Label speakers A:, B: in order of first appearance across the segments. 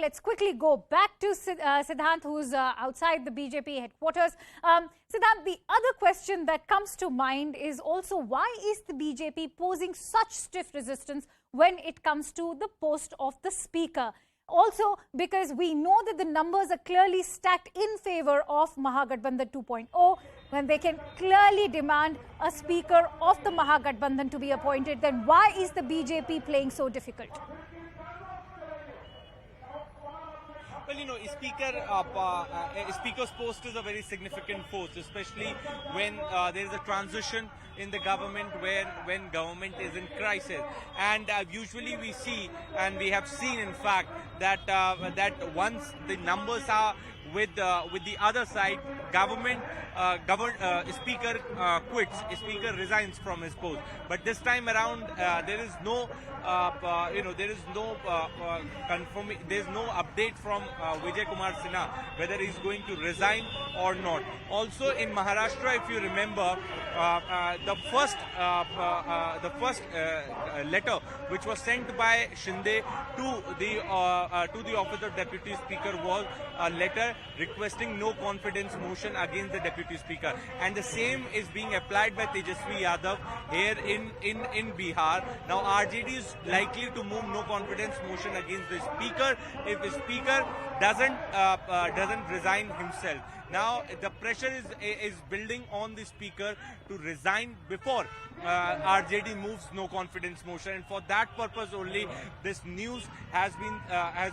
A: let's quickly go back to Siddhant, who's outside the BJP headquarters. Siddhant, the other question that comes to mind is also, why is the BJP posing such stiff resistance when it comes to the post of the speaker? Also, because we know that the numbers are clearly stacked in favor of Mahagathbandhan 2.0, when they can clearly demand a speaker of the Mahagathbandhan to be appointed, then why is the BJP playing so difficult?
B: Well, you know, Speaker's post is a very significant force, especially when there is a transition in the government when government is in crisis. And usually we see, and we have seen in fact, that once the numbers are with the other side, speaker quits, speaker resigns from his post. But this time around, there is no update from Vijay Kumar Sinha whether he's going to resign or not. Also in Maharashtra, if you remember, the first letter which was sent by Shinde to the office of Deputy Speaker was a letter requesting no confidence motion against the Deputy Speaker, and the same is being applied by Tejasvi Yadav here in Bihar. Now RJD is likely to move no confidence motion against the Speaker if the Speaker doesn't resign himself. Now the pressure is building on the Speaker to resign before RJD moves no confidence motion, and for that purpose only this news has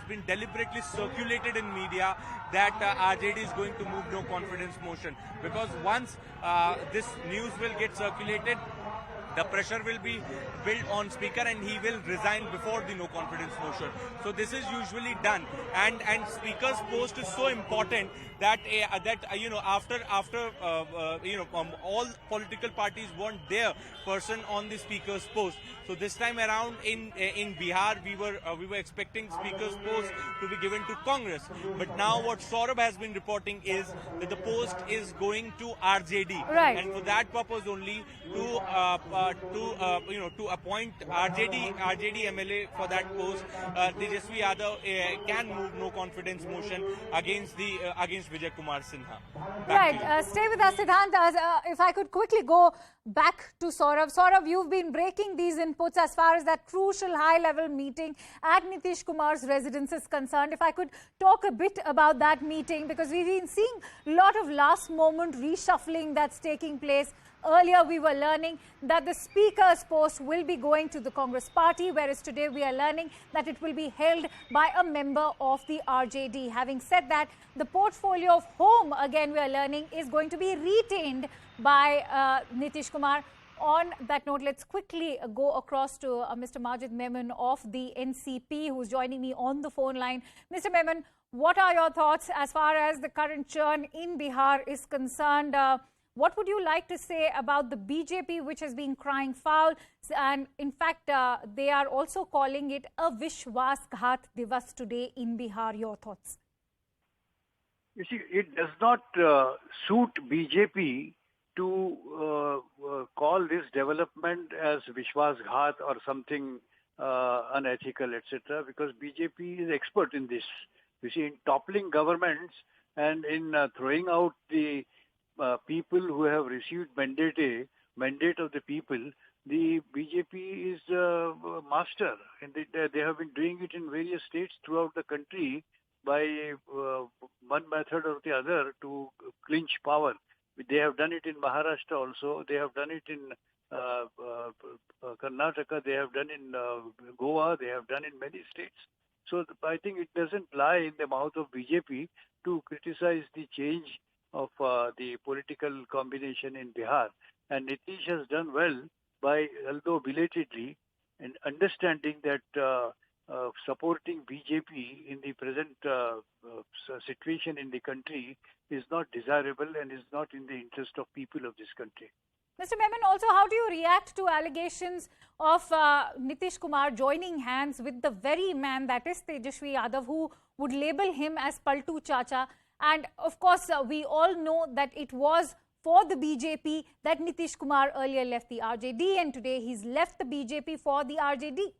B: been deliberately circulated in media that RJD is going to move no confidence motion, because once this news will get circulated, the pressure will be built on Speaker and he will resign before the no confidence motion. So this is usually done, and Speaker's post is so important that after all political parties want their person on the Speaker's post. So this time around in Bihar, we were expecting Speaker's post to be given to Congress, but now what Saurabh has been reporting is that the post is going to RJD,
A: right.
B: And for that purpose only, to appoint RJD MLA for that post, Tejasvi Yadav can move no confidence motion against Vijay Kumar Sinha.
A: Right. Stay with us, Siddhant. If I could quickly go back to Saurabh. Saurabh, you've been breaking these inputs as far as that crucial high-level meeting at Nitish Kumar's residence is concerned. If I could talk a bit about that meeting, because we've been seeing a lot of last-moment reshuffling that's taking place. Earlier, we were learning that the Speaker's post will be going to the Congress party, whereas today we are learning that it will be held by a member of the RJD. Having said that, the portfolio of home, again we are learning, is going to be retained by Nitish Kumar. On that note, let's quickly go across to Mr. Majeed Memon of the NCP, who's joining me on the phone line. Mr. Memon, what are your thoughts as far as the current churn in Bihar is concerned? What would you like to say about the BJP, which has been crying foul? And in fact, they are also calling it a Vishwasghat Divas today in Bihar. Your thoughts?
C: You see, it does not suit BJP to call this development as Vishwasghat or something unethical, etc., because BJP is expert in this. You see, in toppling governments and in throwing out the people who have received mandate of the people, the BJP is master, and they have been doing it in various states throughout the country by one method or the other to clinch power. They have done it in Maharashtra also. They have done it in Karnataka. They have done in Goa. They have done in many states. So I think it doesn't lie in the mouth of BJP to criticize the change of the political combination in Bihar. And Nitish has done well by, although belatedly, and understanding that supporting BJP in the present situation in the country is not desirable and is not in the interest of people of this country.
A: Mr. Memon, also, how do you react to allegations of Nitish Kumar joining hands with the very man, that is Tejasvi Yadav, who would label him as Paltu Chacha? And of course, we all know that it was for the BJP that Nitish Kumar earlier left the RJD, and today he's left the BJP for the RJD.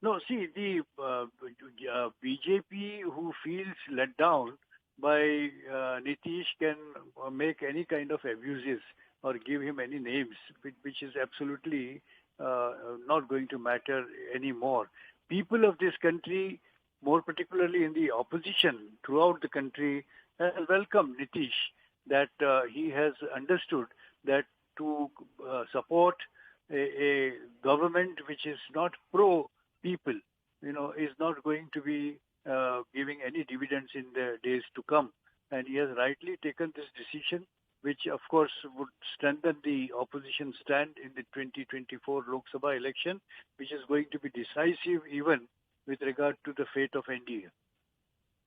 C: No, see, the BJP who feels let down by Nitish can make any kind of abuses or give him any names, which is absolutely not going to matter anymore. People of this country, more particularly in the opposition throughout the country, have welcomed Nitish, that he has understood that to support a government which is not pro people, is not going to be giving any dividends in the days to come. And he has rightly taken this decision, which of course would strengthen the opposition stand in the 2024 Lok Sabha election, which is going to be decisive even with regard to the fate of NDA.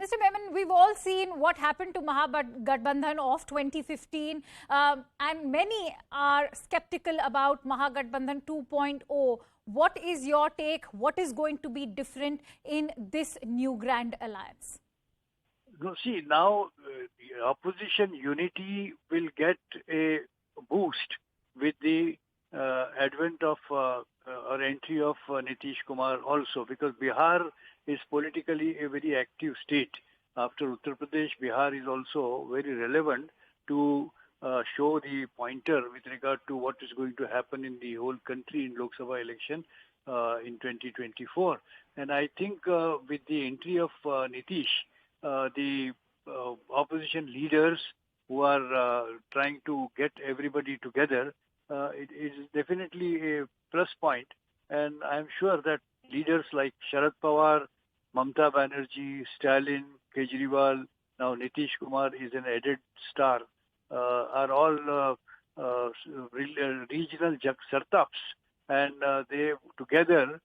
A: Mr. Memon, we've all seen what happened to Mahagathbandhan of 2015, and many are skeptical about Mahagathbandhan 2.0. What is your take? What is going to be different in this new grand alliance?
C: No, see, now the opposition unity will get a boost with the advent of or entry of Nitish Kumar also, because Bihar is politically a very active state. After Uttar Pradesh, Bihar is also very relevant to show the pointer with regard to what is going to happen in the whole country in Lok Sabha election in 2024. And I think with the entry of Nitish, the opposition leaders who are trying to get everybody together, it is definitely a plus point. And I'm sure that leaders like Sharad Pawar, Mamta Banerjee, Stalin, Kejriwal, now Nitish Kumar is an added star, are all regional sartaps, and they together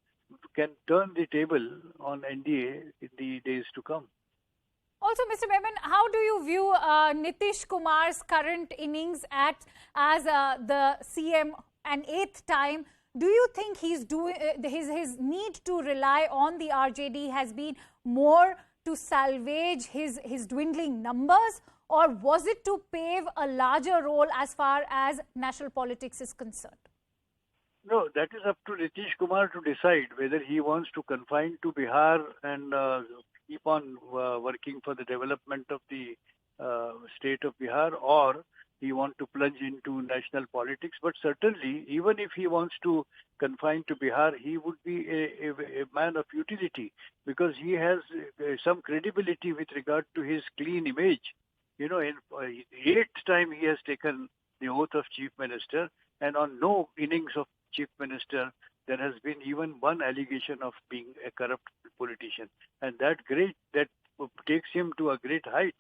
C: can turn the table on NDA in the days to come.
A: Also, Mr. Memon, how do you view Nitish Kumar's current innings as the CM an eighth time? Do you think he's doing his need to rely on the RJD has been more to salvage his dwindling numbers, or was it to pave a larger role as far as national politics is concerned?
C: No, that is up to Nitish Kumar to decide whether he wants to confine to Bihar and keep on working for the development of the state of Bihar, or he wants to plunge into national politics. But certainly, even if he wants to confine to Bihar, he would be a man of utility, because he has some credibility with regard to his clean image. In eighth time he has taken the oath of chief minister, and on no innings of chief minister there has been even one allegation of being a corrupt politician, and that takes him to a great height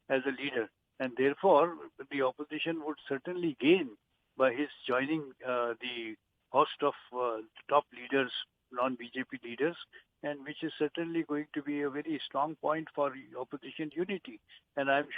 C: as a leader. And therefore, the opposition would certainly gain by his joining the host of top leaders, non-BJP leaders, and which is certainly going to be a very strong point for opposition unity. And I'm sure